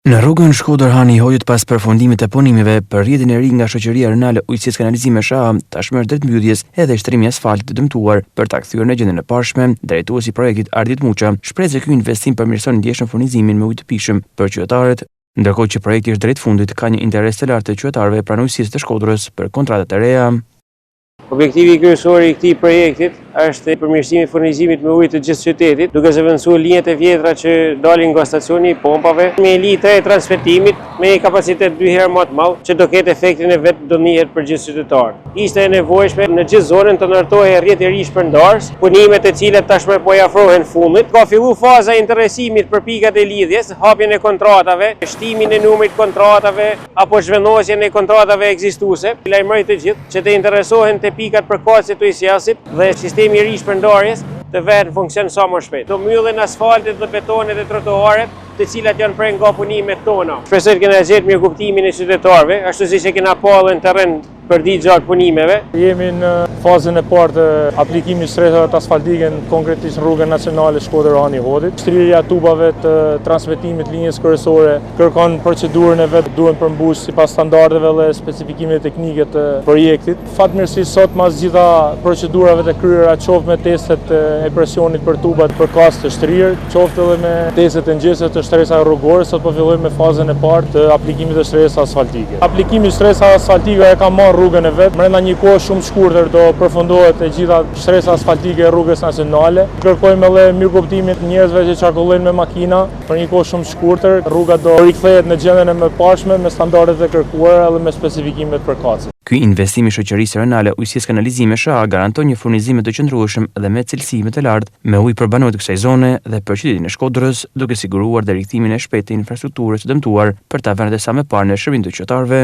Në rrugën Shkodër-Hani Hojët pas përfundimit të punimeve për rrjetin e ri nga shoqëria renale ujësisë kanalizime SHA, tashmë është drejt mbylljes edhe shtrimi i asfaltit të dëmtuar për ta kthyer në gjendjen e parshme. Drejtuesi i projektit Ardit Muça shpreh se ky investim përmirëson ndjeshmën furnizimin me ujë të pikshëm për qytetarët, ndërkohë që projekti është drejt fundit ka një interes të lartë të qytetarëve pranë ujësisë të Shkodrës për kontratat e reja. Objektivi kryesor i këtij projektit është përmirësimi i furnizimit me ujë të gjithë qytetit, duke zëvendësuar linjat e vjetra që dalin nga stacioni i pompave, me linjë të transmetimit me një kapacitet 2 herë më të madh, që do ketë efektin e vet do njihet për gjithë qytetarët. Ishte e nevojshme në gjithë zonën të ndërtohej rrjet i ri shpërndarës, punimet e cilat tashmë po i afrohen fundit. Ka filluar faza e interesimit për pikat e lidhjes, hapjen e kontratave, shtimin e numrit kontratave apo zhvendosjen e kontratave ekzistuese. Lajmëroj të gjithë që të interesohen te pikat përkatëse të ujësjasit dhe sistemi i ri shpërndarjes të vetë në funksion sa më shpejt. Do mbyllen asfaltet dhe betonet e trotuaret, të cilat janë prej nga punimet tona. Shpresoj të kena gjetur mirëkuptimin e qytetarëve, ashtu siç e kena pallën në terren për ditë gjatë punimeve. Jemi në fazën e parë të aplikimit të stresave të asfaltike konkretisht në rrugën nacionale Shkodër-Hani Hojët. Shtrirja tubave të transmetimit linjës kryesore kërkon procedurën e vet, duhen përmbush sipas standardeve dhe specifikimeve teknike të projektit. Fatmirësisht sot mas gjitha procedurave të kryera, qoftë me testet e presionit për tubat për kas të shtrirë, qoftë edhe me testet e ngjeshës të shtresave rrugore, sot po fillojmë me fazën e parë të aplikimit të stresave asfaltike. Aplikimi i stresave asfaltike ka marrë rrugën e vet, brenda një kohë shumë shkurtër do përfundohet e gjitha shtresa asfaltike e rrugës nacionale. Kërkojmë edhe mirëkuptimin e njerëzve që çarkullojnë me makina për një kohë shumë shkurtër. Rruga do rikthehet në gjendjen e mëparshme me standardet e kërkuara dhe me specifikimet përkatëse. Ky investim i shoqërisë renale ujësisë kanalizime SHA garanton një furnizim të qëndrueshëm dhe me cilësime të lartë me ujë për banorët e kësaj zone dhe për qytetin e Shkodrës, duke siguruar dhe rikthimin e shpejtë të infrastrukturës së dëmtuar për ta vënë sa më parë në shërbim të qytetarëve.